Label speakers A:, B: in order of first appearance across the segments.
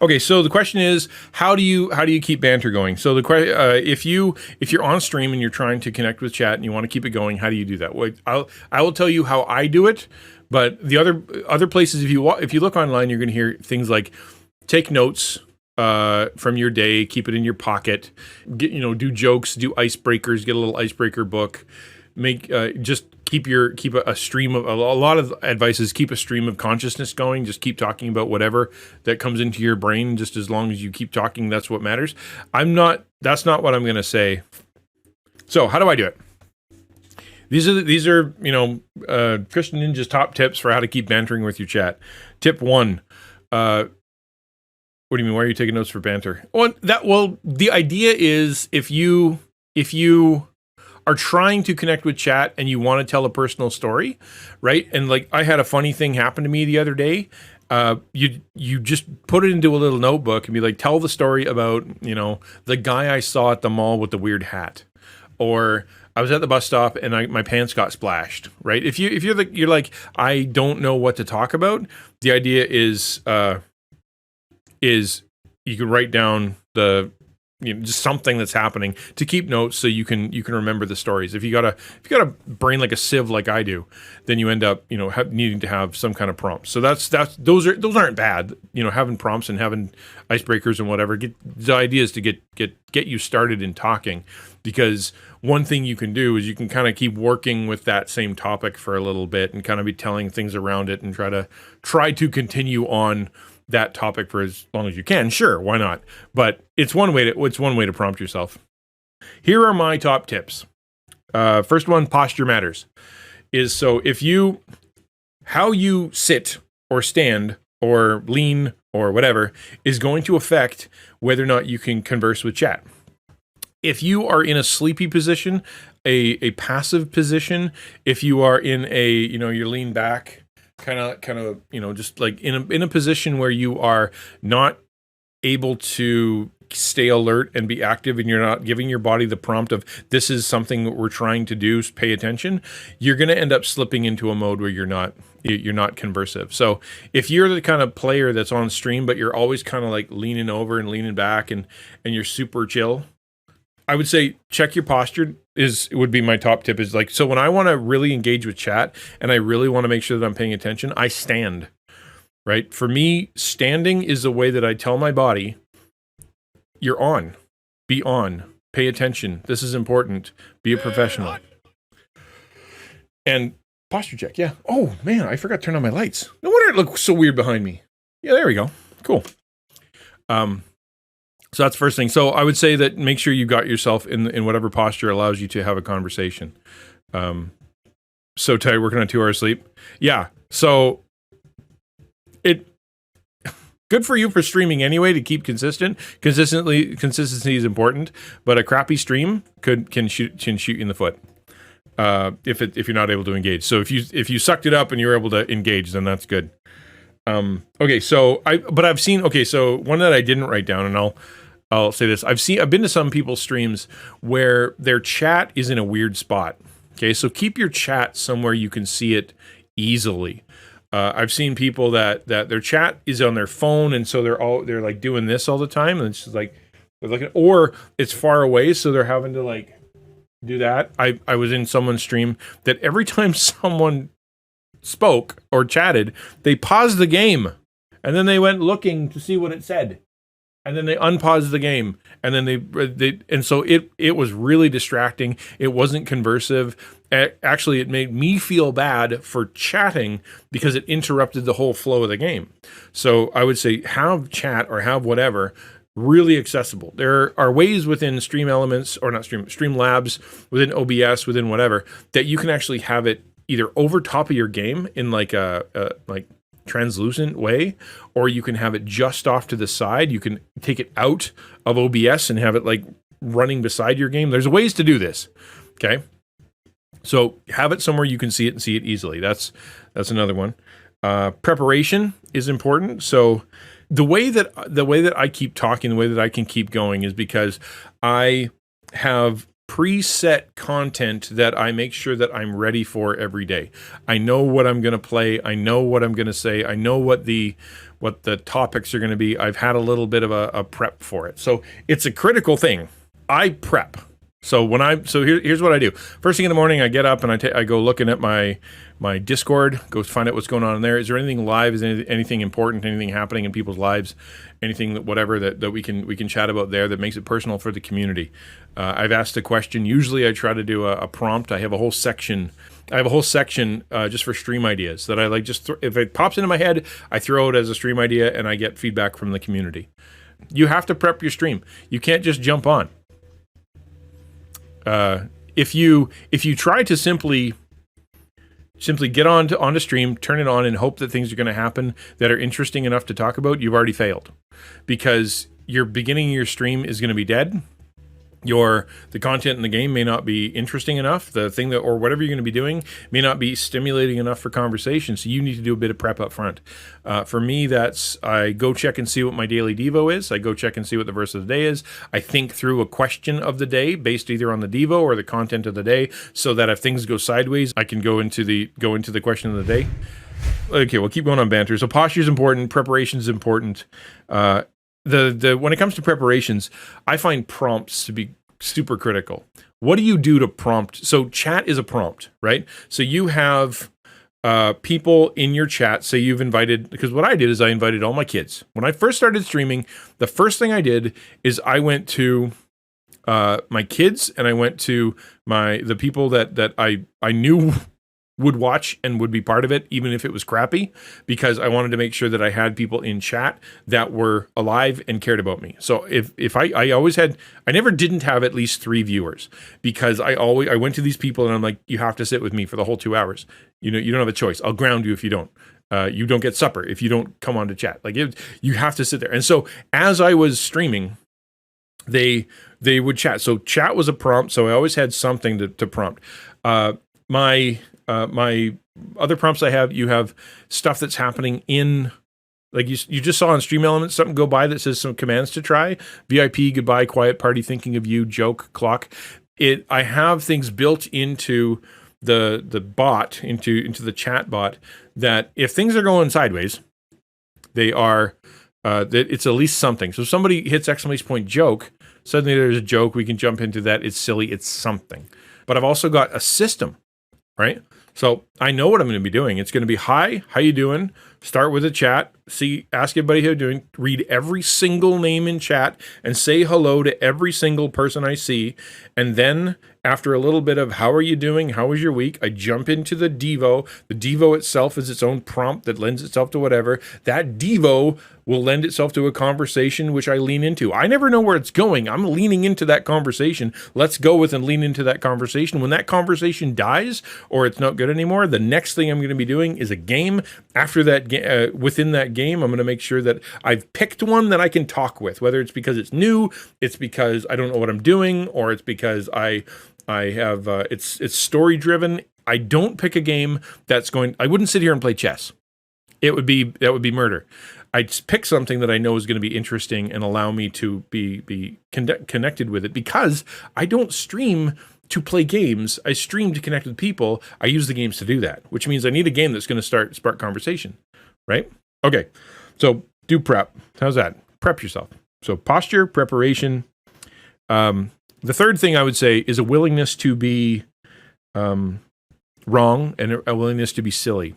A: Okay, so the question is, how do you keep banter going? So if you're on stream and you're trying to connect with chat and you want to keep it going, how do you do that? Well, I will tell you how I do it, but the other places, if you look online, you're going to hear things like take notes from your day, keep it in your pocket, do jokes, do icebreakers, get a little icebreaker book, just keep a stream of a lot of advice is keep a stream of consciousness going. Just keep talking about whatever that comes into your brain. Just as long as you keep talking, that's what matters. That's not what I'm going to say. So how do I do it? These are XtianNinja's top tips for how to keep bantering with your chat. Tip 1. What do you mean? Why are you taking notes for banter? Well, the idea is if you are trying to connect with chat and you want to tell a personal story, right? And like I had a funny thing happen to me the other day. You just put it into a little notebook and be like, tell the story about, the guy I saw at the mall with the weird hat, or I was at the bus stop and my pants got splashed, right? If you're like, I don't know what to talk about. The idea is you can write down just something that's happening to keep notes so you can remember the stories. If you got a brain like a sieve like I do, then you end up needing to have some kind of prompts. So those aren't bad. Having prompts and having icebreakers and whatever. The idea is to get you started in talking, because one thing you can do is you can kind of keep working with that same topic for a little bit and kind of be telling things around it and try to continue on that topic for as long as you can. Sure, why not? But it's one way to prompt yourself. Here are my top tips. First one, posture matters. So how you sit or stand or lean or whatever is going to affect whether or not you can converse with chat. If you are in a sleepy position, a passive position, if you are in you're lean back, kind of just like in a position where you are not able to stay alert and be active, and you're not giving your body the prompt of this is something that we're trying to do, pay attention, you're going to end up slipping into a mode where you're not conversive. So if you're the kind of player that's on stream but you're always kind of like leaning over and leaning back and you're super chill, I would say check your posture would be my top tip. Is like, so when I want to really engage with chat and I really want to make sure that I'm paying attention, I stand, right? For me, standing is the way that I tell my body, you're on, be on, pay attention. This is important. Be a professional. And posture check. Yeah. Oh man, I forgot to turn on my lights. No wonder it looks so weird behind me. Yeah, there we go. Cool. So that's the first thing. So I would say that make sure you got yourself in whatever posture allows you to have a conversation. So tired, working on 2 hours sleep. Yeah. So good for you for streaming anyway to keep consistent. Consistency is important, but a crappy stream can shoot you in the foot if you're not able to engage. So if you sucked it up and you're able to engage, then that's good. Okay, so I've seen. Okay, so one that I didn't write down, and I'll say this: I've been to some people's streams where their chat is in a weird spot. Okay, so keep your chat somewhere you can see it easily. I've seen people that their chat is on their phone, and so they're like doing this all the time, and it's just like they're looking, or it's far away, so they're having to like do that. I was in someone's stream that every time someone spoke or chatted, they paused the game and then they went looking to see what it said, and then they unpaused the game, and then they and so it was really distracting. It wasn't conversive. Actually, it made me feel bad for chatting because it interrupted the whole flow of the game. So I would say have chat or have whatever really accessible. There are ways within Stream Elements, or not Streamlabs, within OBS, within whatever, that you can actually have it either over top of your game in like a like translucent way, or you can have it just off to the side. You can take it out of OBS and have it like running beside your game. There's ways to do this. Okay. So have it somewhere you can see it and see it easily. That's another one. Preparation is important. So the way that I keep talking, the way that I can keep going is because I have preset content that I make sure that I'm ready for every day. I know what I'm going to play. I know what I'm going to say. I know what the topics are going to be. I've had a little bit of a prep for it. So it's a critical thing. I prep. So here's what I do. First thing in the morning, I get up and I go looking at my Discord, go find out what's going on in there. Is there anything live? Is there anything important? Anything happening in people's lives? Anything that we can chat about there that makes it personal for the community? I've asked a question. Usually, I try to do a prompt. I have a whole section. Just for stream ideas that I like. If it pops into my head, I throw it as a stream idea, and I get feedback from the community. You have to prep your stream. You can't just jump on. If you try to simply get onto stream, turn it on, and hope that things are going to happen that are interesting enough to talk about, you've already failed, because your beginning of your stream is going to be dead. The content in the game may not be interesting enough. The thing or whatever you're going to be doing may not be stimulating enough for conversation. So you need to do a bit of prep up front. For me, I go check and see what my daily Devo is. I go check and see what the verse of the day is. I think through a question of the day based either on the Devo or the content of the day, so that if things go sideways, I can go into the question of the day. Okay, we'll keep going on banter. So posture is important. Preparation is important. When it comes to preparations, I find prompts to be super critical. What do you do to prompt? So chat is a prompt, right? So you have people in your chat. Say you've invited, because what I did is I invited all my kids. When I first started streaming, the first thing I did is I went to my kids, and I went to the people that I knew would watch and would be part of it, even if it was crappy, because I wanted to make sure that I had people in chat that were alive and cared about me. So if I never didn't have at least 3 viewers, because I went to these people and I'm like, you have to sit with me for the whole 2 hours. You don't have a choice. I'll ground you if you don't. You don't get supper if you don't come on to chat. You have to sit there. And so as I was streaming, they would chat. So chat was a prompt. So I always had something to prompt. My other prompts you have stuff that's happening in, like you just saw on Stream Elements, something go by that says some commands to try. VIP, goodbye, quiet party, thinking of you, joke, clock. I have things built into the bot, into the chat bot, that if things are going sideways, they are, that it's at least something. So if somebody hits exclamation point joke, suddenly there's a joke, we can jump into that. It's silly, it's something. But I've also got a system, right? So I know what I'm going to be doing. It's going to be, hi, how you doing? Start with a chat. Ask everybody how you're doing. Read every single name in chat and say hello to every single person I see. And then after a little bit of how are you doing? How was your week? I jump into the Devo. The Devo itself is its own prompt that lends itself to whatever. That Devo will lend itself to a conversation which I lean into. I never know where it's going. I'm leaning into that conversation. Let's go with and lean into that conversation. When that conversation dies or it's not good anymore, the next thing I'm going to be doing is a game. After that, within that game, I'm going to make sure that I've picked one that I can talk with, whether it's because it's new, it's because I don't know what I'm doing, or it's because I have it's story driven. I don't pick a game I wouldn't sit here and play chess. That would be murder. I just pick something that I know is going to be interesting and allow me to be connected with it, because I don't stream to play games. I stream to connect with people. I use the games to do that, which means I need a game that's going to spark conversation, right? Okay, so do prep. How's that? Prep yourself. So posture, preparation. The third thing I would say is a willingness to be wrong and a willingness to be silly.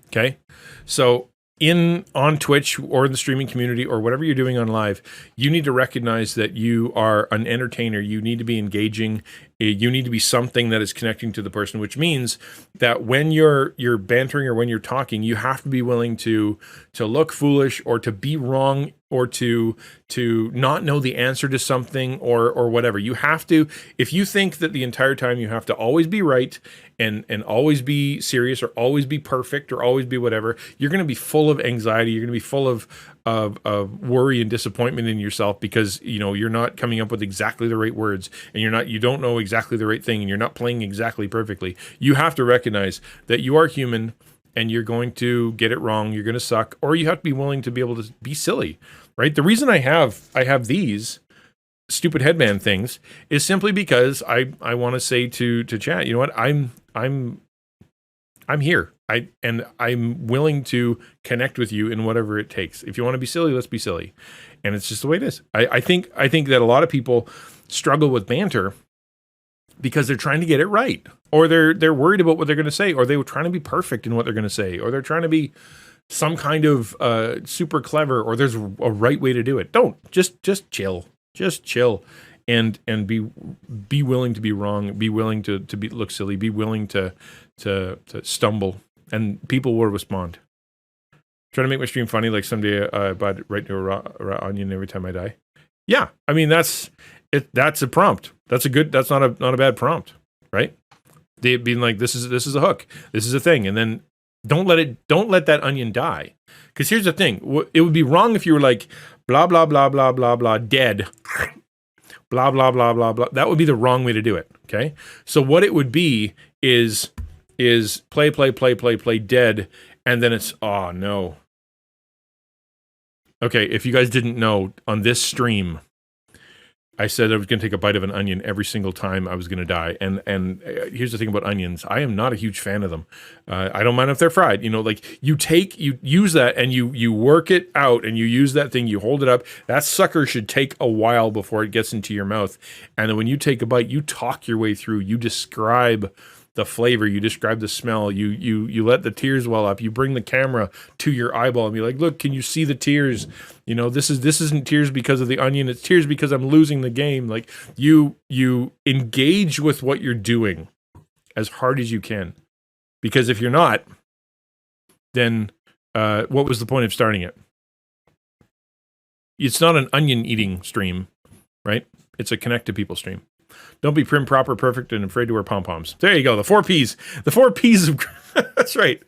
A: Okay, so on Twitch or in the streaming community or whatever you're doing on live, you need to recognize that you are an entertainer. You need to be engaging. You need to be something that is connecting to the person, which means that when you're bantering or when you're talking, you have to be willing to look foolish or to be wrong or to not know the answer to something or whatever. You have to, if you think that the entire time you have to always be right and always be serious or always be perfect or always be whatever, you're going to be full of anxiety. You're going to be full of worry and disappointment in yourself, because you're not coming up with exactly the right words, and you don't know exactly the right thing, and you're not playing exactly perfectly. You have to recognize that you are human and you're going to get it wrong, you're going to suck, or you have to be willing to be able to be silly, right? The reason I have these stupid headband things is simply because I want to say to chat, you know what, I'm here. I'm willing to connect with you in whatever it takes. If you want to be silly, let's be silly. And it's just the way it is. I think that a lot of people struggle with banter because they're trying to get it right, or they're worried about what they're going to say, or they were trying to be perfect in what they're going to say, or they're trying to be some kind of super clever, or there's a right way to do it. Don't just chill, and be willing to be wrong, be willing to look silly, be willing to stumble, and people will respond. Trying to make my stream funny, like someday I bite right to a raw onion every time I die. Yeah, I mean that's a prompt. That's not a bad prompt, right? They being like, this is a hook, this is a thing, and then don't let that onion die. Because here's the thing, it would be wrong if you were like blah blah blah blah blah blah dead, blah blah blah blah blah. That would be the wrong way to do it. Okay, so what it would be is play dead, and then it's oh no. Okay, if you guys didn't know, on this stream, I said I was going to take a bite of an onion every single time I was going to die. And here's the thing about onions. I am not a huge fan of them. I don't mind if they're fried. You know, like you use that and you work it out and you use that thing, you hold it up. That sucker should take a while before it gets into your mouth. And then when you take a bite, you talk your way through. You describe the flavor, you describe the smell, you let the tears well up, you bring the camera to your eyeball and be like, look, can you see the tears? You know, this isn't tears because of the onion, it's tears because I'm losing the game. Like you engage with what you're doing as hard as you can. Because if you're not, then what was the point of starting it? It's not an onion eating stream, right? It's a connect to people stream. Don't be prim, proper, perfect, and afraid to wear pom-poms. There you go. The 4 Ps. The 4 Ps of... That's right.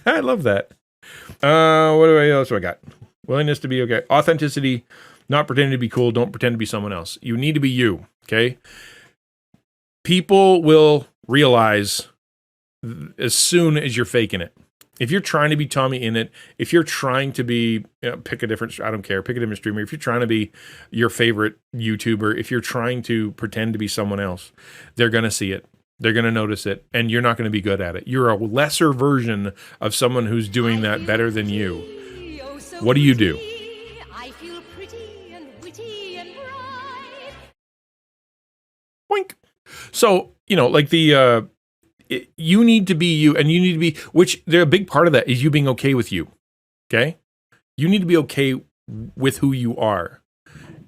A: I love that. What else do I got? Willingness to be okay. Authenticity. Not pretending to be cool. Don't pretend to be someone else. You need to be you. Okay? People will realize as soon as you're faking it. If you're trying to be Tommy Innit, if you're trying to be, pick a different, I don't care, pick a different streamer. If you're trying to be your favorite YouTuber, if you're trying to pretend to be someone else, they're going to see it. They're going to notice it, and you're not going to be good at it. You're a lesser version of someone who's doing that better than you. What do you do? I feel pretty and witty and bright. Boink. So, you know, like you need to be you, and you need to be, which they're a big part of that is you being okay with you. Okay? You need to be okay with who you are.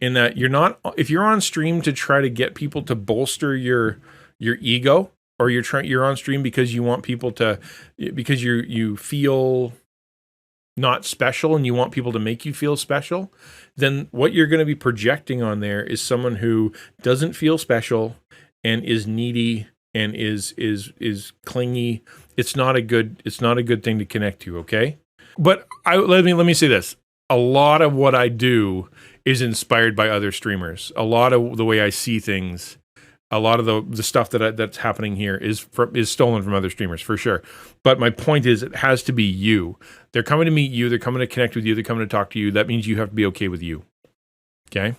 A: In that you're not, if you're on stream to try to get people to bolster your ego, or you're on stream because you want people to, because you feel not special and you want people to make you feel special, then what you're going to be projecting on there is someone who doesn't feel special and is needy and is clingy. It's not a good thing to connect to, okay? But let me say this. A lot of what I do is inspired by other streamers. A lot of the way I see things, a lot of the stuff that's happening here is stolen from other streamers, for sure. But my point is, it has to be you. They're coming to meet you. They're coming to connect with you. They're coming to talk to you. That means you have to be okay with you. Okay?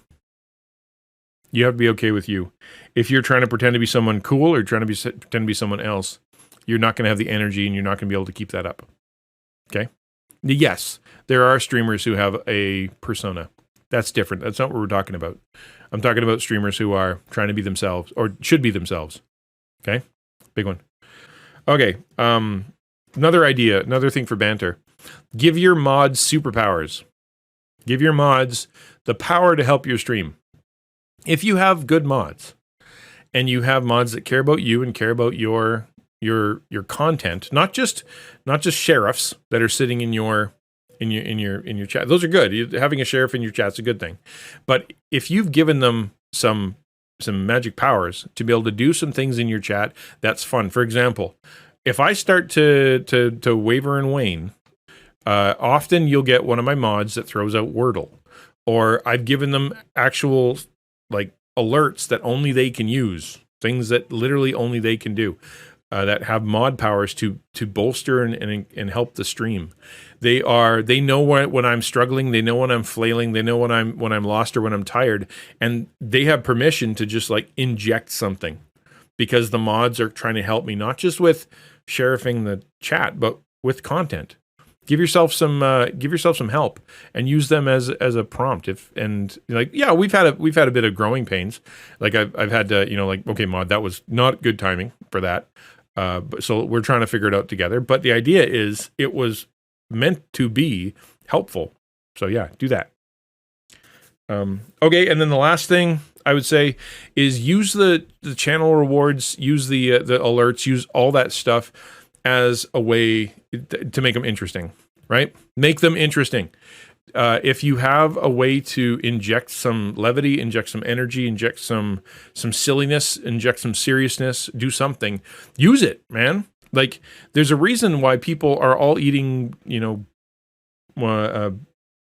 A: You have to be okay with you. If you're trying to pretend to be someone cool or trying to pretend to be someone else, you're not going to have the energy and you're not going to be able to keep that up. Okay? Yes, there are streamers who have a persona. That's different. That's not what we're talking about. I'm talking about streamers who are trying to be themselves or should be themselves. Okay? Big one. Okay. Another idea, another thing for banter. Give your mods superpowers. Give your mods the power to help your stream. If you have good mods and you have mods that care about you and care about your content, not just sheriffs that are sitting in your chat. Those are good. Having a sheriff in your chat is a good thing. But if you've given them some magic powers to be able to do some things in your chat, that's fun. For example, if I start to waver and wane, often you'll get one of my mods that throws out Wordle, or I've given them actual like alerts that only they can use, things that literally only they can do. that have mod powers to bolster and help the stream. They know when I'm struggling, they know when I'm flailing, they know when I'm lost or when I'm tired, and they have permission to just like inject something, because the mods are trying to help me, not just with sheriffing the chat, but with content. Give yourself some help and use them as a prompt. We've had a bit of growing pains. Like I've had to, like, okay, mod, that was not good timing for that. So we're trying to figure it out together. But the idea is it was meant to be helpful. So yeah, do that. Okay, and then the last thing I would say is use the channel rewards, use the alerts, use all that stuff as a way to make them interesting, right? Make them interesting. If you have a way to inject some levity, inject some energy, inject some silliness, inject some seriousness, do something, use it, man. Like, there's a reason why people are all eating, the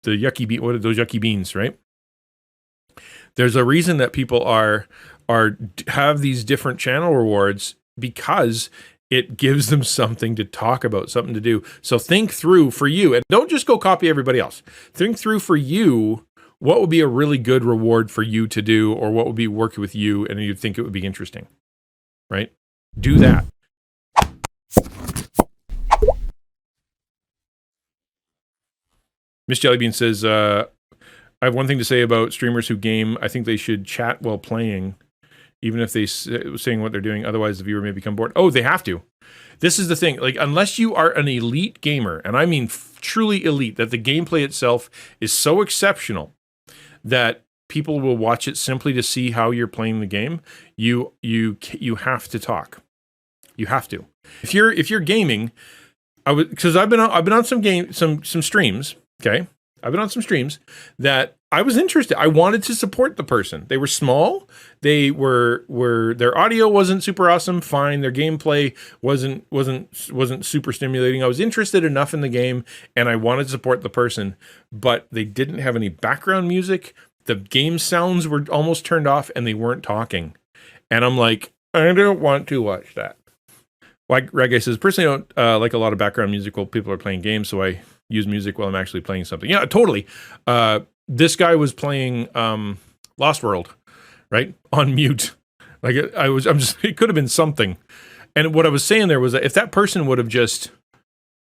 A: yucky what are those yucky beans, right? There's a reason that people have these different channel rewards, because it gives them something to talk about, something to do. So think through for you, and don't just go copy everybody else. Think through for you, what would be a really good reward for you to do, or what would be working with you and you'd think it would be interesting, right? Do that. Miss Jellybean says, I have one thing to say about streamers who game. I think they should chat while playing, even if they saying what they're doing. Otherwise, the viewer may become bored. Oh, they have to. This is the thing. Like, unless you are an elite gamer, and I mean truly elite, that the gameplay itself is so exceptional that people will watch it simply to see how you're playing the game, you have to talk. You have to. If you're gaming, because I've been on some streams. Okay, I've been on some streams that I was interested. I wanted to support the person. They were small. They were their audio wasn't super awesome. Fine. Their gameplay wasn't super stimulating. I was interested enough in the game, and I wanted to support the person, but they didn't have any background music. The game sounds were almost turned off, and they weren't talking. And I'm like, I don't want to watch that. Like Reggae says, personally, I don't like a lot of background music while people are playing games, so I use music while I'm actually playing something. Yeah, totally. This guy was playing Lost World, right? On mute. Like it could have been something. And what I was saying there was that if that person would have just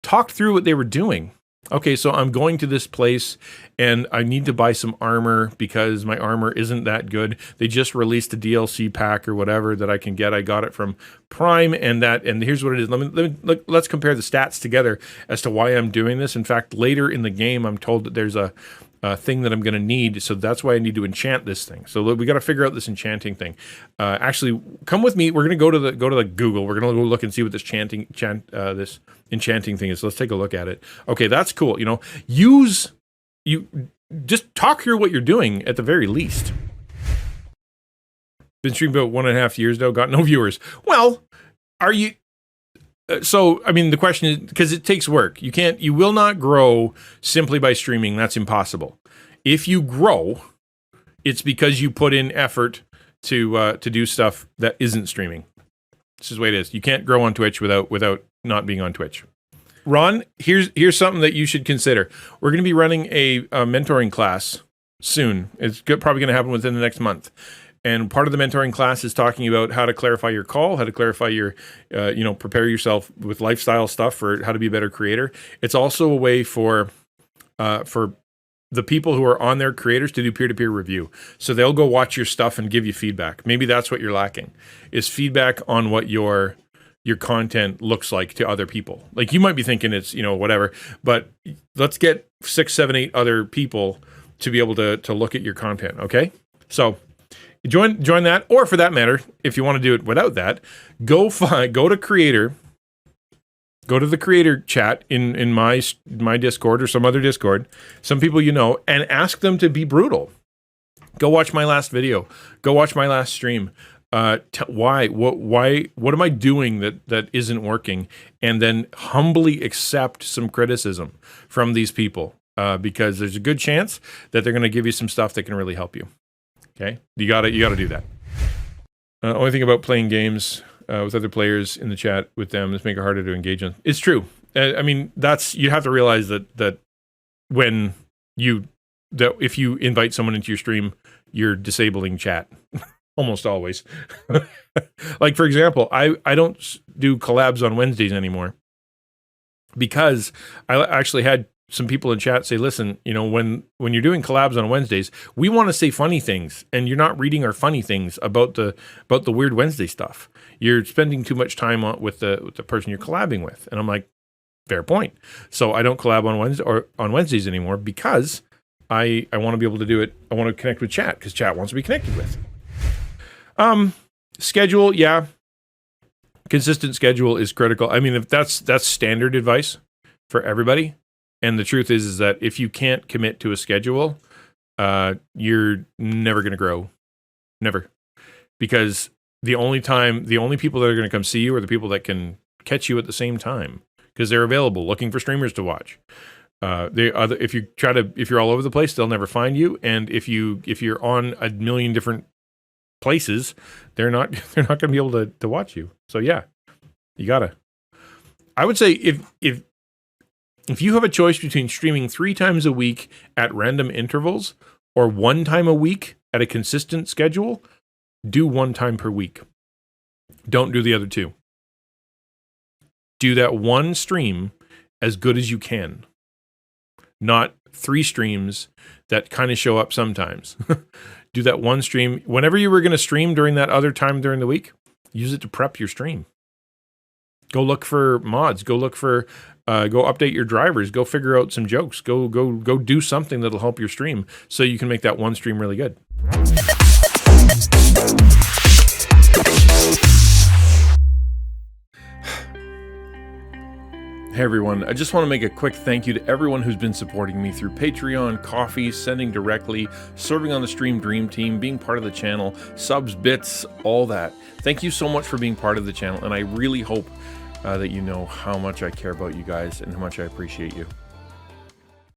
A: talked through what they were doing. Okay, so I'm going to this place and I need to buy some armor because my armor isn't that good. They just released a DLC pack or whatever that I can get. I got it from Prime, and here's what it is. Let's compare the stats together as to why I'm doing this. In fact, later in the game, I'm told that there's a thing that I'm going to need, so that's why I need to enchant this thing. So we got to figure out this enchanting thing. Actually, come with me. We're going to go to the Google. We're going to go look and see what this this enchanting thing is. So let's take a look at it. Okay, that's cool. You just talk through what you're doing at the very least. Been streaming about 1.5 years now. Got no viewers. Well, are you? So, I mean, the question is, because it takes work. You will not grow simply by streaming. That's impossible. If you grow, it's because you put in effort to do stuff that isn't streaming. This is the way it is. You can't grow on Twitch without not being on Twitch. Ron, here's something that you should consider. We're going to be running a mentoring class soon. It's probably going to happen within the next month. And part of the mentoring class is talking about how to clarify your call, how to clarify your, prepare yourself with lifestyle stuff for how to be a better creator. It's also a way for the people who are on their creators to do peer-to-peer review. So they'll go watch your stuff and give you feedback. Maybe that's what you're lacking, is feedback on what your content looks like to other people. Like, you might be thinking it's, whatever, but let's get 6, 7, 8 other people to be able to look at your content. Okay. So join that, or for that matter, if you want to do it without that, go to creator, go to the creator chat in my Discord or some other Discord, some people and ask them to be brutal. Go watch my last video. Go watch my last stream. Why? What am I doing that isn't working? And then humbly accept some criticism from these people, because there's a good chance that they're going to give you some stuff that can really help you. Okay, you gotta do that. Only thing about playing games with other players in the chat with them. Just make it harder to engage in. It's true. I mean, you have to realize that when if you invite someone into your stream, you're disabling chat almost always. Like, for example, I don't do collabs on Wednesdays anymore because I actually had some people in chat say, listen, when you're doing collabs on Wednesdays, we want to say funny things, and you're not reading our funny things about the Weird Wednesday stuff. You're spending too much time with the person you're collabing with. And I'm like, fair point. So I don't collab on Wednesdays anymore because I want to be able to do it. I want to connect with chat because chat wants to be connected with. Schedule, yeah. Consistent schedule is critical. I mean, if that's standard advice for everybody. And the truth is that if you can't commit to a schedule, you're never going to grow. Never. Because the only people that are going to come see you are the people that can catch you at the same time because they're available looking for streamers to watch. If you're all over the place, they'll never find you. And if you're on a million different places, they're not going to be able to watch you. So yeah, you gotta. I would say if you have a choice between streaming 3 times a week at random intervals or 1 time a week at a consistent schedule, do 1 time per week. Don't do the other 2. Do that 1 stream as good as you can. Not 3 streams that kind of show up sometimes. Do that 1 stream. Whenever you were going to stream during that other time during the week, use it to prep your stream. Go look for mods. Go look for, go update your drivers. Go figure out some jokes. Go do something that'll help your stream so you can make that 1 stream really good. Hey everyone, I just want to make a quick thank you to everyone who's been supporting me through Patreon, coffee, sending directly, serving on the Stream Dream Team, being part of the channel, subs, bits, all that. Thank you so much for being part of the channel, and I really hope that you know how much I care about you guys and how much I appreciate you.